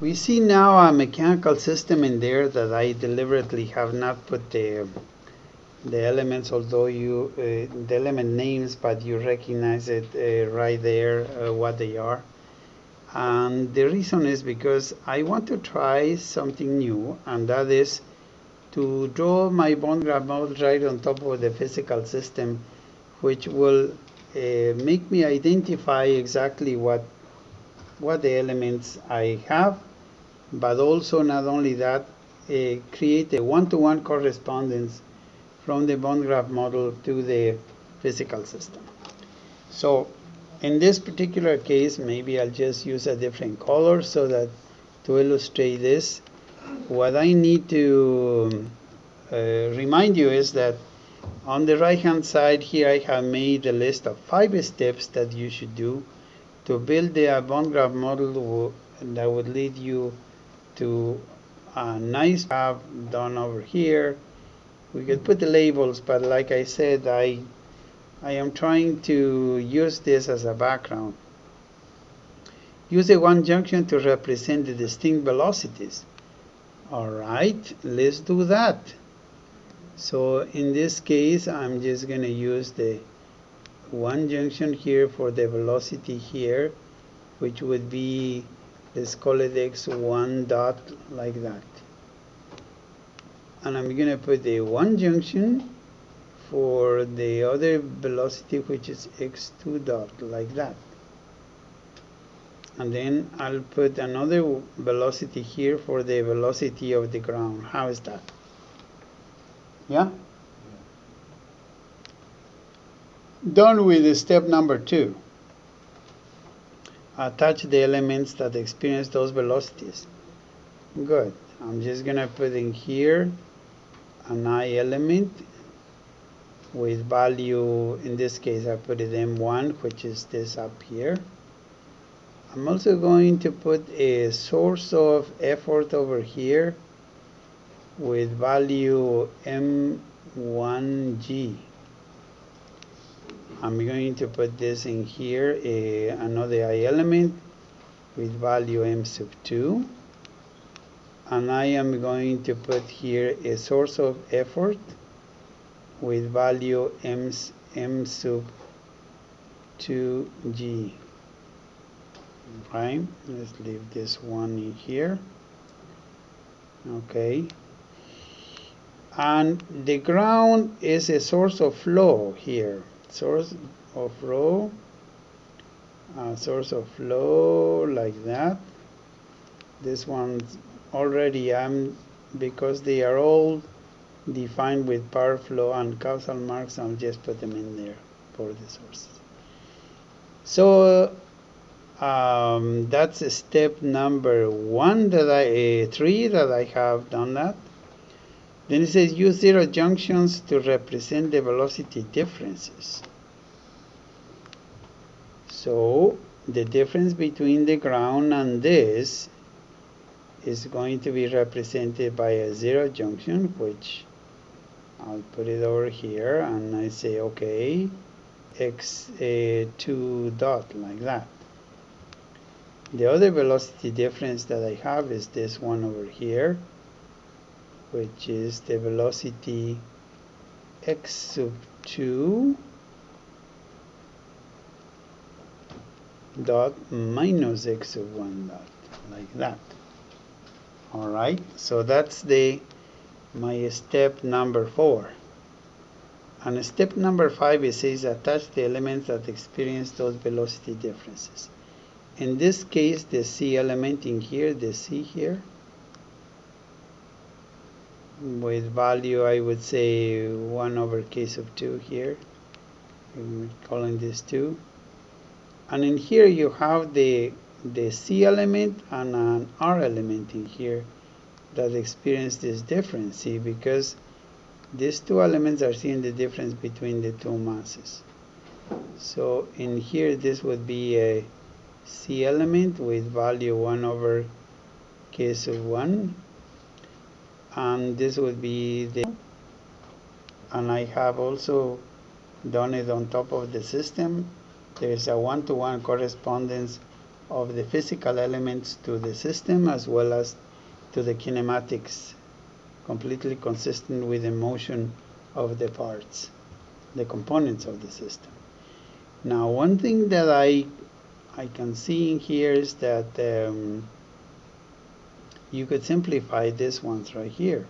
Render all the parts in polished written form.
We see now a mechanical system in there that I deliberately have not put the elements, although you the element names, but you recognize it right there what they are. And the reason is because I want to try something new, and that is to draw my bond graph model right on top of the physical system, which will make me identify exactly what the elements I have, but also not only that, create a one-to-one correspondence from the bond graph model to the physical system. So in this particular case, maybe I'll just use a different color so that to illustrate this, what I need to remind you is that on the right hand side here I have made a list of 5 steps that you should do to build the bond graph model that would lead you to a nice graph done over here. We could put the labels, but like I said, I am trying to use this as a background. Use the one junction to represent the distinct velocities. Alright, let's do that. So in this case, I'm just going to use the one junction here for the velocity here, which would be, let's call it x1 dot, like that. And I'm going to put the one junction for the other velocity, which is x2 dot, like that. And then I'll put another velocity here for the velocity of the ground. How is that? Yeah? Done with step number 2. Attach the elements that experience those velocities. Good. I'm just going to put in here an I element with value, in this case I put it M1, which is this up here. I'm also going to put a source of effort over here with value M1G. I'm going to put this in here, another I element with value M sub 2. And I am going to put here a source of effort with value M sub 2G. Right, let's leave this one in here. Okay. And the ground is a source of flow here. Source of flow, like that. This one already because they are all defined with power flow and causal marks, I'll just put them in there for the sources. So that's step number 1 that 3 that I have done that. Then it says use zero junctions to represent the velocity differences. So the difference between the ground and this is going to be represented by a zero junction, which I'll put it over here, and I say okay, x2 dot, like that. The other velocity difference that I have is this one over here, which is the velocity x sub 2 dot minus x sub 1 dot, like that. All right, so that's my step number 4. And step number 5, it says attach the elements that experience those velocity differences. In this case, the C element in here, the C here, with value, I would say 1 over k sub 2 here. I'm calling this 2. And in here you have the C element and an R element in here that experience this difference. See, because these two elements are seeing the difference between the two masses. So in here this would be a C element with value 1 over k sub 1, and this would be the, and I have also done it on top of the system. There's a one-to-one correspondence of the physical elements to the system as well as to the kinematics, completely consistent with the motion of the parts, the components of the system. Now, one thing that I can see in here is that you could simplify this ones right here.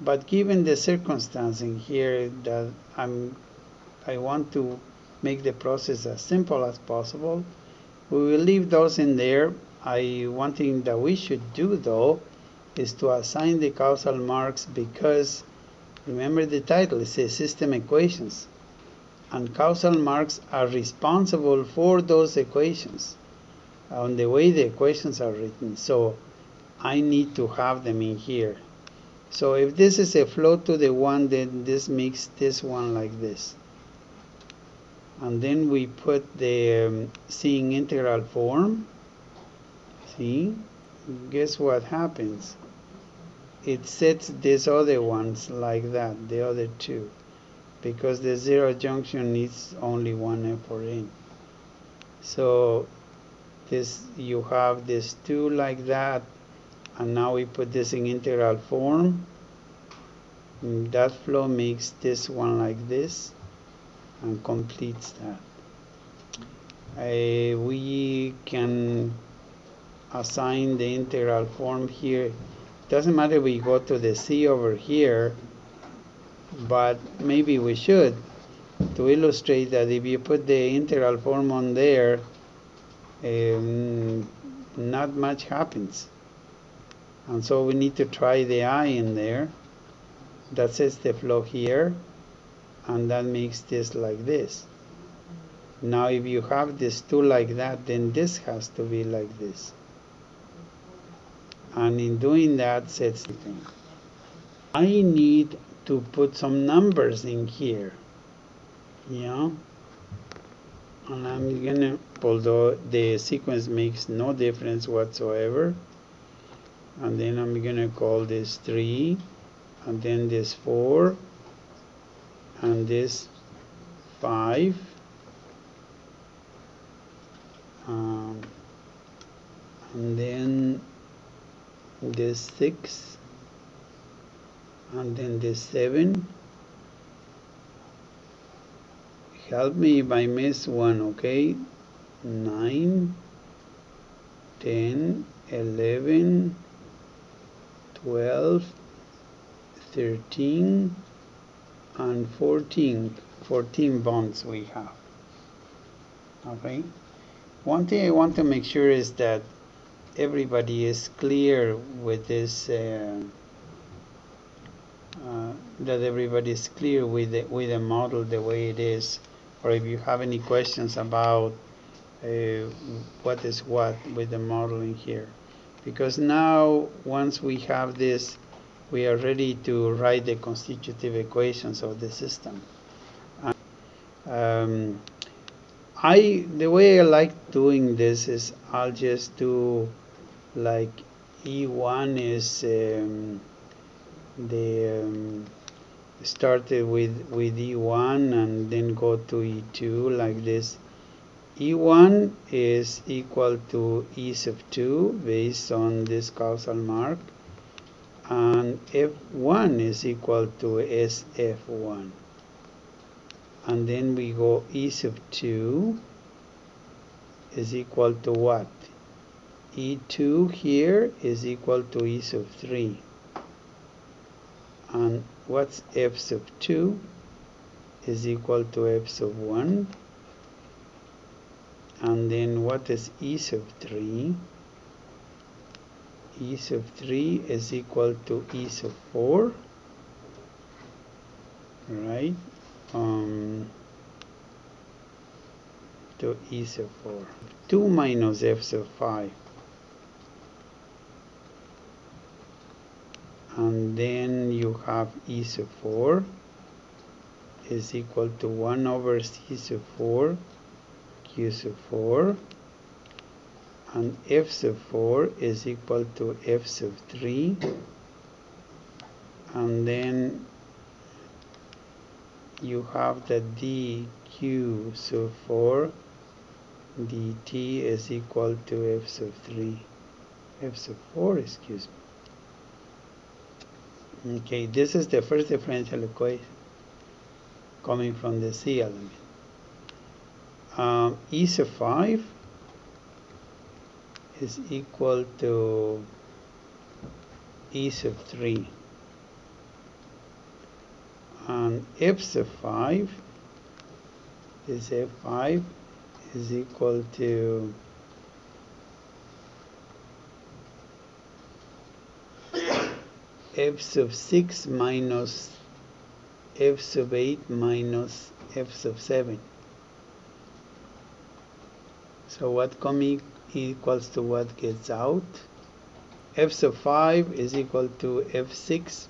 But given the circumstance in here that I want to make the process as simple as possible, we will leave those in there. One thing that we should do though is to assign the causal marks, because remember the title, it says system equations. And causal marks are responsible for those equations on the way the equations are written. So I need to have them in here. So if this is a float to the 1, then this makes this one like this. And then we put the seeing integral form. See? Guess what happens? It sets these other ones like that, the other two, because the zero junction needs only one F or N. So this, you have this 2 like that, and now we put this in integral form. And that flow makes this one like this and completes that. We can assign the integral form here. Doesn't matter if we go to the C over here, but maybe we should, to illustrate that if you put the integral form on there, not much happens. And so we need to try the I in there. That sets the flow here, and that makes this like this. Now if you have this 2 like that, then this has to be like this. And in doing that, sets the thing. I need to put some numbers in here. Yeah. And I'm gonna, although the sequence makes no difference whatsoever, and then I'm gonna call this 3, and then this 4, and this 5, and then this 6, and then this 7. Help me if I miss one, okay? 9, 10, 11, 12, 13, and 14. 14 bonds we have. Okay? One thing I want to make sure is that everybody is clear with this, that everybody is clear with the model the way it is, or if you have any questions about what is what with the model in here. Because now, once we have this, we are ready to write the constitutive equations of the system. The way I like doing this is I'll just do like E1 is started with E1 and then go to E2 like this. E1 is equal to E sub 2 based on this causal mark, and F1 is equal to SF1. And then we go E sub 2 is equal to what? E2 here is equal to E sub 3. And what's F sub 2 is equal to F sub 1. And then what is E sub 3? E sub 3 is equal to E sub 4, right? To E sub 4. 2 minus F sub 5. And then you have E sub 4 is equal to 1 over C sub 4 Q sub 4, and F sub 4 is equal to F sub 3, and then you have the dq sub 4 dt is equal to f sub 3, f sub 4, excuse me. Okay, this is the first differential equation coming from the C element. E sub 5 is equal to E sub 3, and f sub 5 is f5 is equal to f sub 6 minus f sub 8 minus f sub 7. So what coming equals to what gets out? F sub 5 is equal to f6.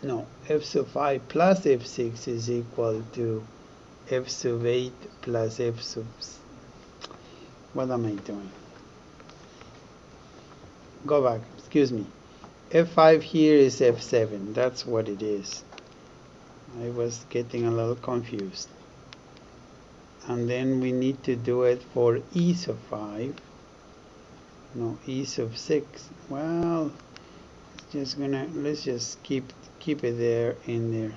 No, f sub 5 plus f6 is equal to f sub 8 plus f sub... What am I doing? Go back, excuse me. f5 here is f7. That's what it is. I was getting a little confused. And then we need to do it for E sub 5. No, E sub 6. Well, let's just keep it there in there.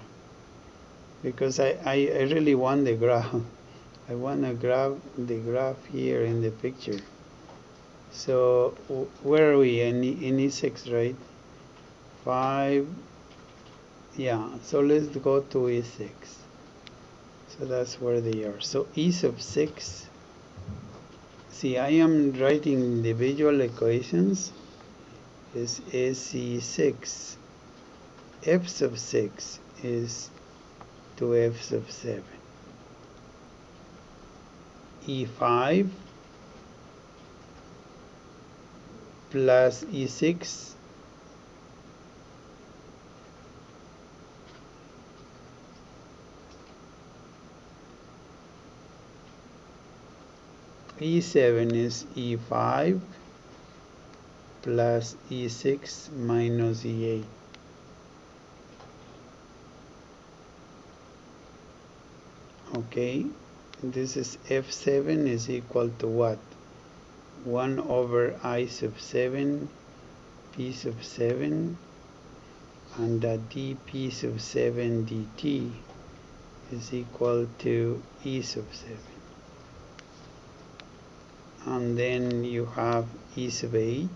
Because I really want the graph. I want to grab the graph here in the picture. So where are we? In E6, right? 5. Yeah, so let's go to E6. So that's where they are. So E sub 6. See, I am writing individual equations. Is AC6. F sub 6 is to F sub 7. E5 plus E6 E7 is E5 plus E6 minus E8. Okay, this is F7 is equal to what? 1 over I sub 7 P sub 7, and that dP sub 7 dt is equal to E sub 7. And then you have E sub 8.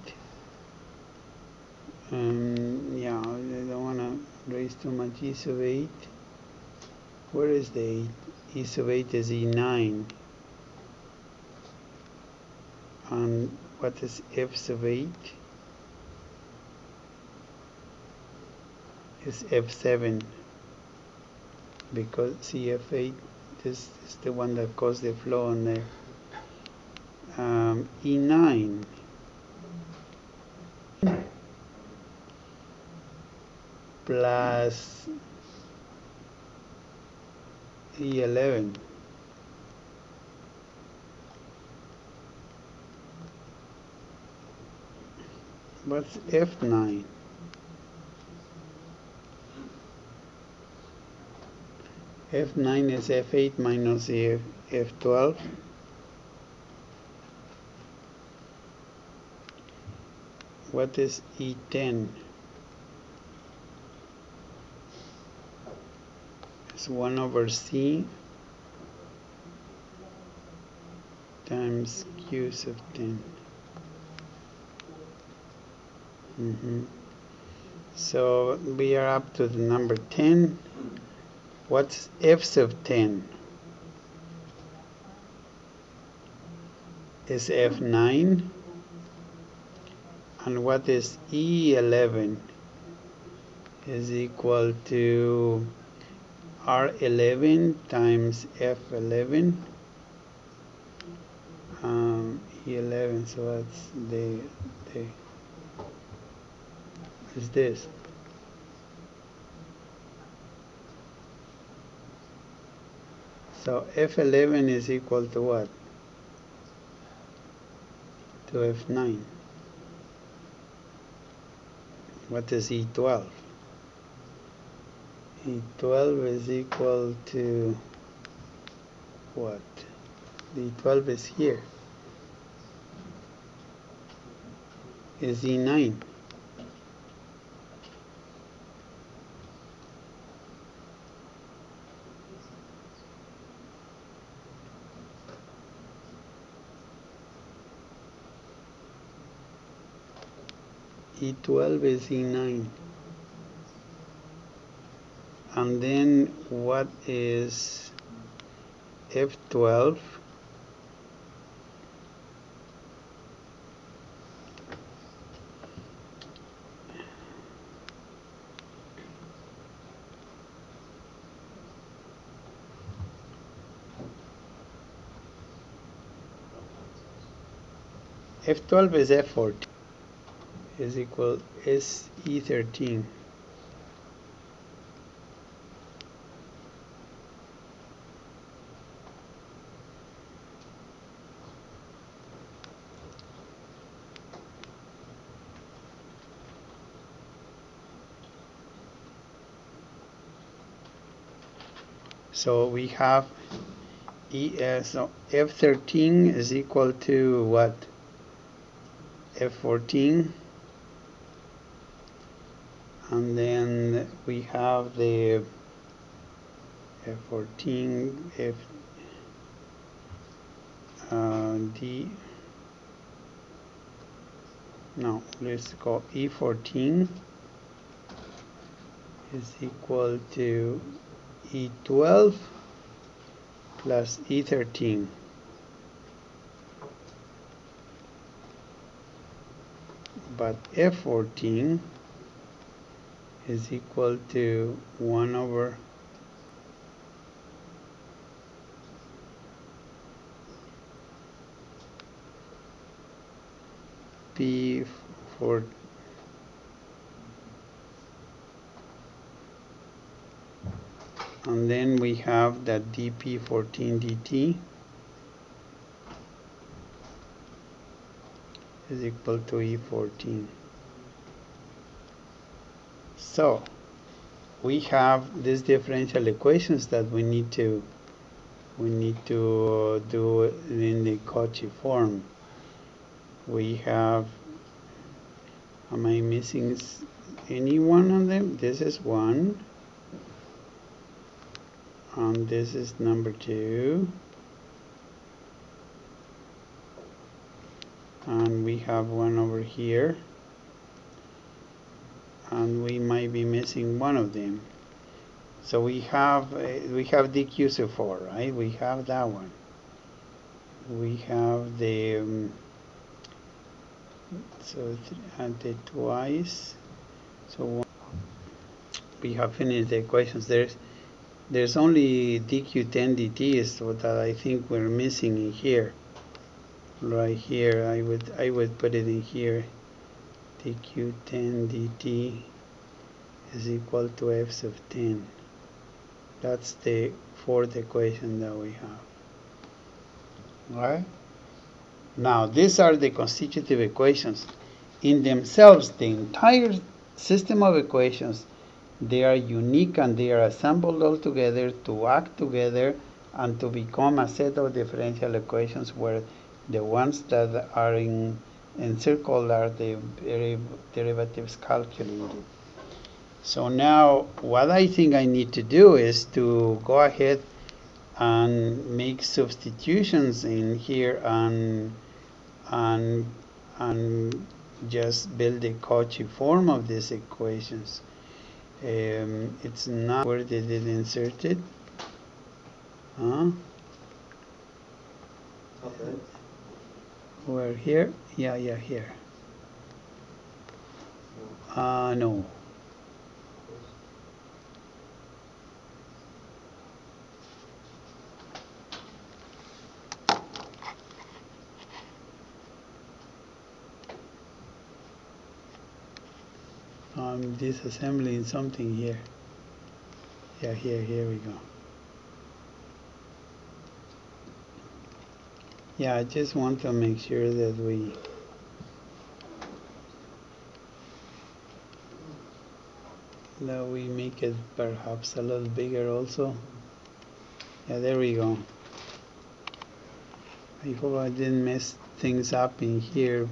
Yeah, I don't want to raise too much. E sub 8. Where is the 8? E sub 8 is E9. And what is F sub 8? Is F7. Because CF8, this is the one that caused the flow on there. E9 plus E11. What's F9? F9 is F8 minus F12. What is E10? It's 1 over C times Q sub 10. So we are up to the number 10. What's F sub 10? Is F9. And what is E11? Is equal to R11 times F11. E11, so that's the is this. So F11 is equal to what? To F9. What is E12? E12 is equal to what? The 12 is here. Is E9. E12 is E9. And then what is F12? F12 is F14 is equal SE13. So we have so F13 is equal to what? F14. And then we have the F14, D. No, let's go E14 is equal to E12 plus E13. But F14 is equal to 1 over P4. And then we have that dP14 dt is equal to E14. So we have these differential equations that we need to do in the Cauchy form. We have, am I missing any one of them? This is one, and this is number 2, and we have one over here, and we might be missing one of them. So we have dq sub 4, right? We have that one. We have the so and the twice. So one, we have finished the equations. There's only dq10 dt is what I think we're missing in here. Right here, I would put it in here. dq10 dt is equal to f sub 10. That's the fourth equation that we have. All right. Now, these are the constitutive equations. In themselves, the entire system of equations, they are unique and they are assembled all together to act together and to become a set of differential equations where the ones that are encircled are the derivatives calculated. So now what I think I need to do is to go ahead and make substitutions in here and just build the Cauchy form of these equations. It's not, where did it insert it? Huh? Okay. Where, here? Yeah, here. No. Disassembling something here. Yeah, here we go. Yeah, I just want to make sure that we make it perhaps a little bigger also. Yeah, there we go. I hope I didn't mess things up in here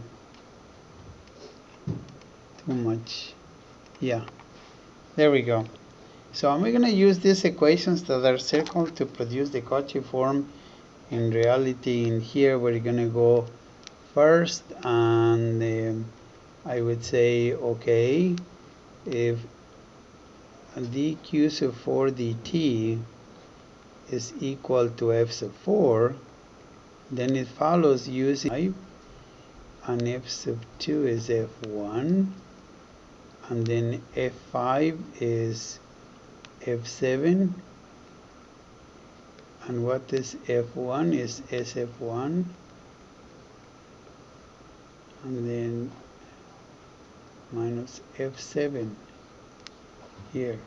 too much. Yeah, there we go. So I'm going to use these equations that are circled to produce the Cauchy form. In reality, in here we're going to go first, and I would say, okay, if dq sub 4 dt is equal to f sub 4, then it follows using 5, and f sub 2 is f1, and then f5 is f7, and what is f1 is sf1, and then minus f7 here.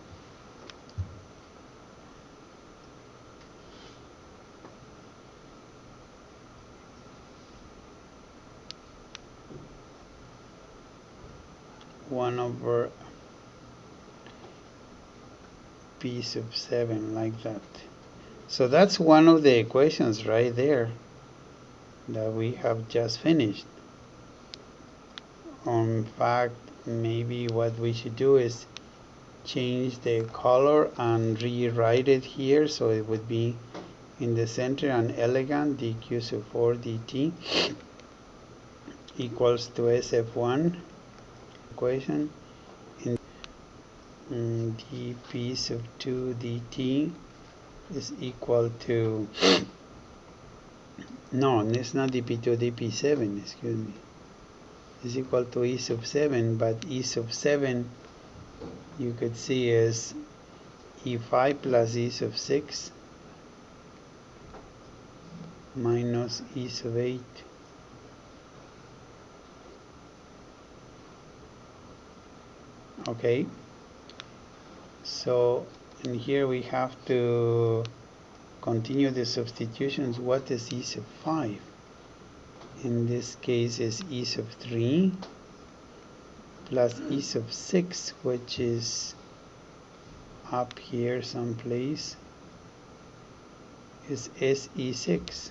One over p sub 7, like that. So that's one of the equations right there that we have just finished. In fact, maybe what we should do is change the color and rewrite it here so it would be in the center and elegant. Dq sub 4 dt equals to sf1 equation, in dp sub 2 dt is equal to, no, it's not dp2, dp7, excuse me, is equal to e sub 7, but e sub 7 you could see is e5 plus e sub 6 minus e sub 8. Okay, so in here we have to continue the substitutions. What is e sub 5? In this case is e sub 3 plus e sub 6, which is up here someplace, is se6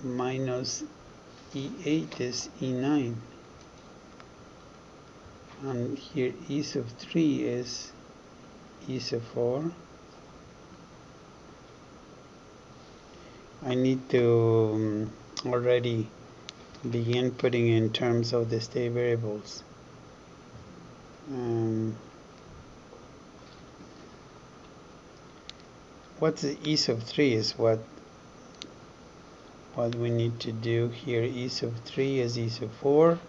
minus e8 is e9, and here e sub 3 is e sub 4. I need to already begin putting in terms of the state variables. What's the e sub 3 is what we need to do here. E sub 3 is e sub 4,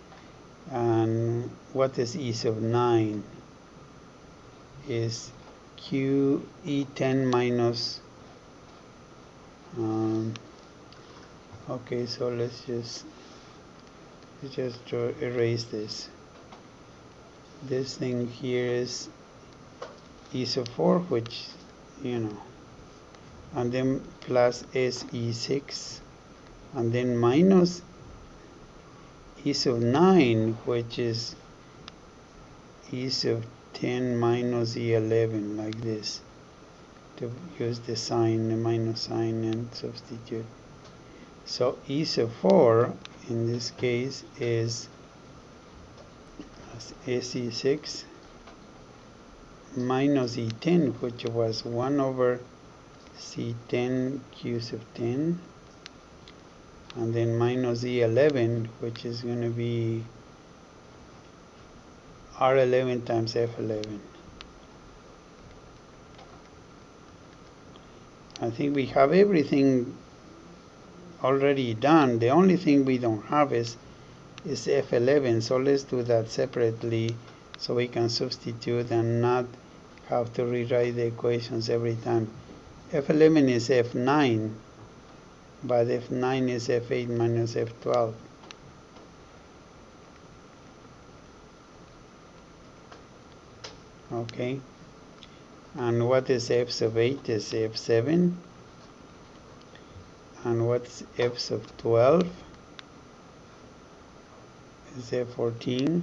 and what is e sub 9 is q e10 minus okay, so let's just erase this. This thing here is e sub 4, which, you know, and then plus se6, and then minus e sub 9, which is e sub 10 minus e11, like this, to use the sign, the minus sign, and substitute. So e sub 4 in this case is se6 minus e10, which was 1 over c10 q sub 10, and then minus e11, which is going to be r11 times f11. I think we have everything already done. The only thing we don't have is f11, so let's do that separately so we can substitute and not have to rewrite the equations every time. f11 is f9, but f9 is f8 minus f12. Okay, and what is f sub 8 is f7, and what's f sub 12 is f14.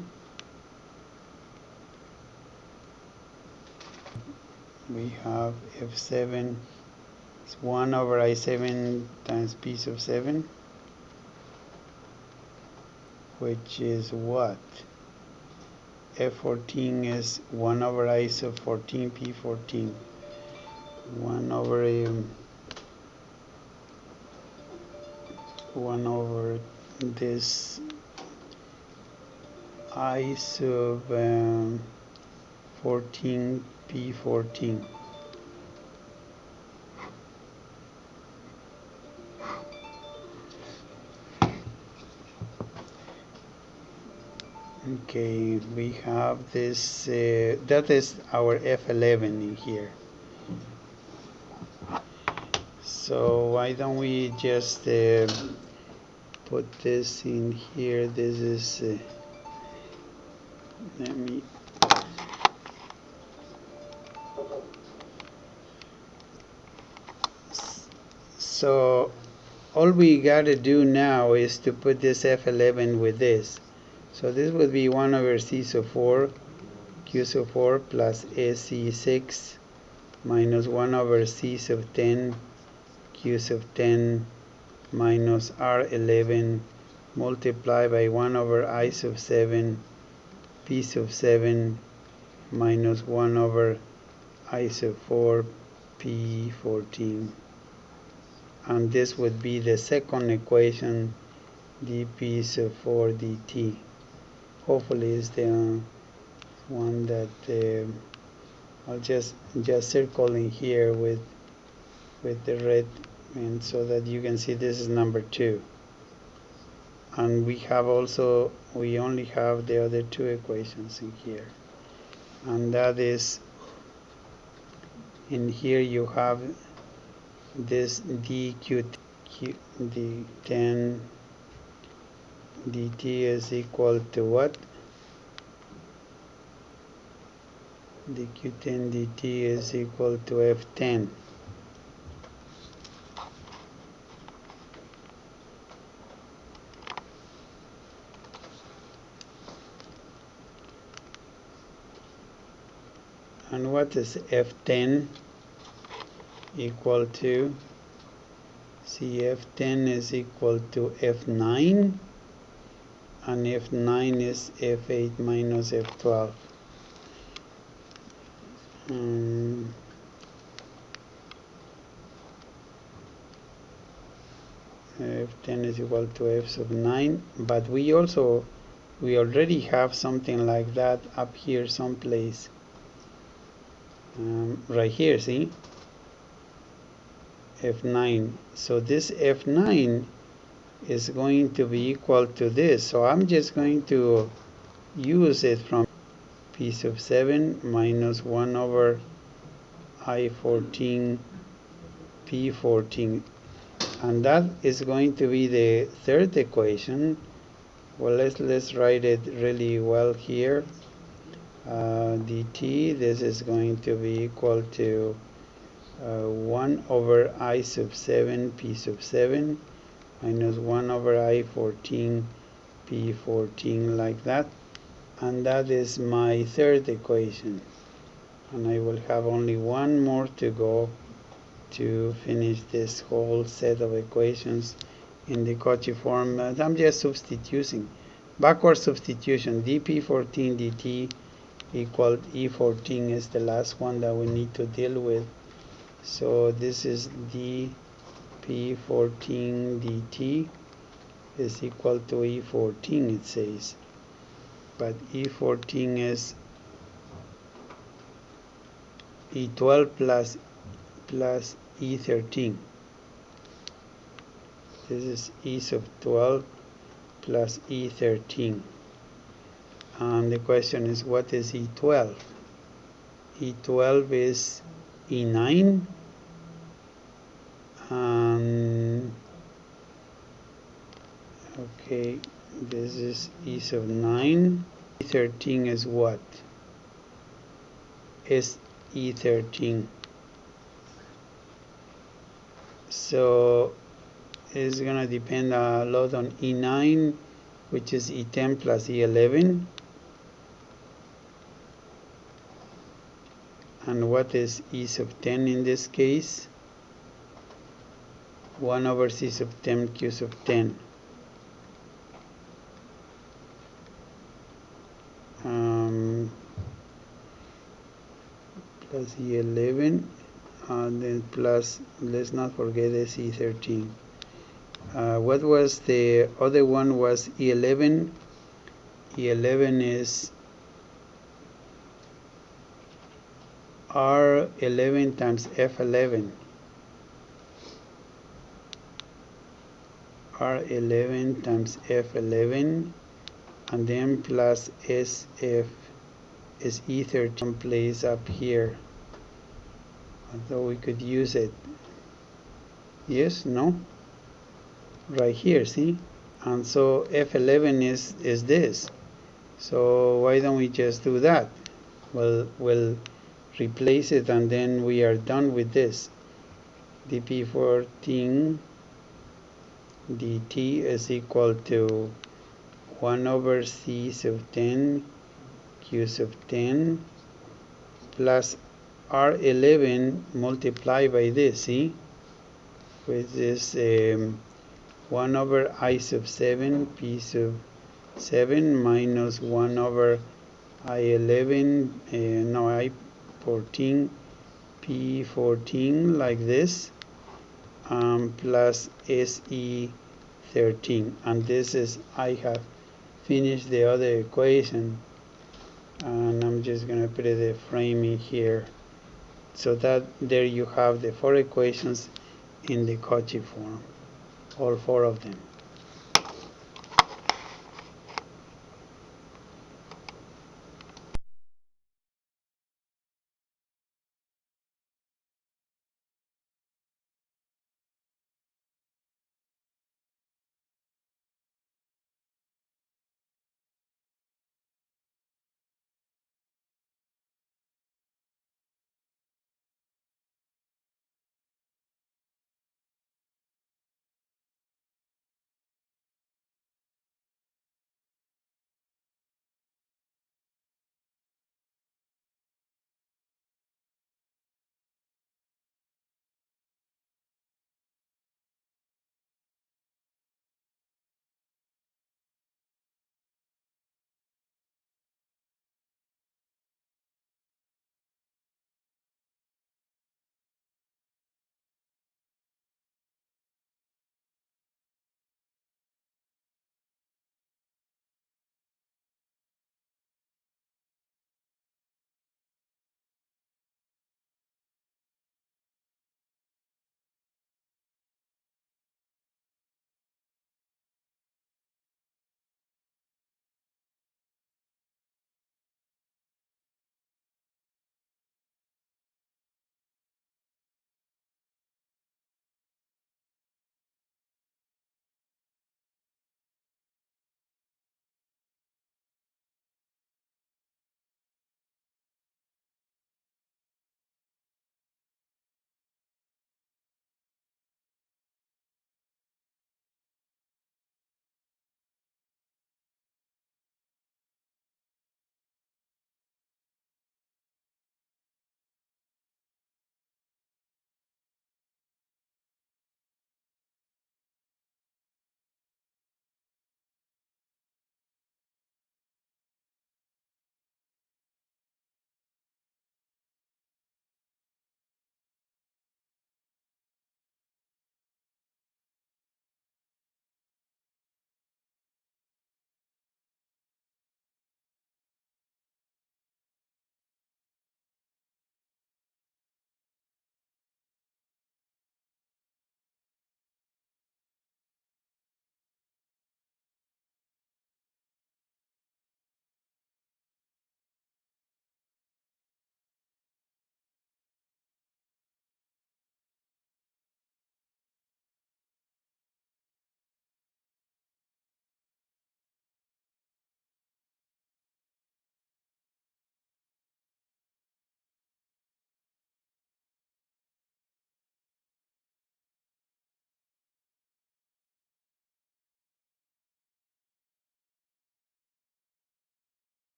we have F7 is 1 over I7 times p sub 7, which is what? F14 is 1 over I sub 14 P14. 1 over 1 over this I sub 14 P14. Okay, we have this, that is our F11 in here. So why don't we just put this in here? This is, let me, so all we got to do now is to put this F11 with this. So this would be 1 over C sub 4 Q sub 4 plus AC6 minus 1 over C sub 10 Q sub 10 minus R11 multiplied by 1 over I sub 7 P sub 7 minus 1 over I sub 4 P14. And this would be the second equation, dp sub 4 dt. Hopefully it's the one that I'll just circle in here with the red, and so that you can see this is number 2. And we only have the other 2 equations in here, and that is, in here you have this dq d10 dt is equal to what? dq10 dt is equal to f10. And what is f10 equal to? See, f10 is equal to f9, and f9 is f8 minus f12. F10 is equal to f sub 9, but we already have something like that up here someplace, right here, see, f9. So this f9 is going to be equal to this, so I'm just going to use it from p sub 7 minus 1 over I14 P14, and that is going to be the third equation. Well, let's write it really well here. dt, this is going to be equal to 1 over I sub 7 P sub 7 minus 1 over I14 P14, like that. And that is my third equation. And I will have only one more to go to finish this whole set of equations in the Cauchy form. I'm just substituting, backward substitution. dp14 dt equal E14 is the last one that we need to deal with. So this is dp14 dt is equal to E14, it says, but E14 is E12 plus E13. This is E sub 12 plus E13. And the question is, what is E12? E12 is E9. Okay, this is E sub 9. E13 is what? Is E13. So it's going to depend a lot on E9, which is E10 plus E11. And what is E sub 10 in this case? 1 over C sub 10 Q sub 10. Plus E11, and then plus, let's not forget this E13. What was the other one? Was E11. E11 is R11 times F11. R11 times F11, and then plus SF is E13 place up here. Although we could use it. Yes, no? Right here, see? And so F11 is this. So why don't we just do that? Well, we'll replace it and then we are done with this. dp14 dt is equal to 1 over C sub 10 Q sub 10 plus R11 multiplied by this, see? Which is 1 over I sub 7 P sub 7 minus 1 over I11, no, I14 P14 like this, plus SE13. And this is, I have finished the other equation, and I'm just going to put the framing here. So that there you have the 4 equations in the Cauchy form, all 4 of them.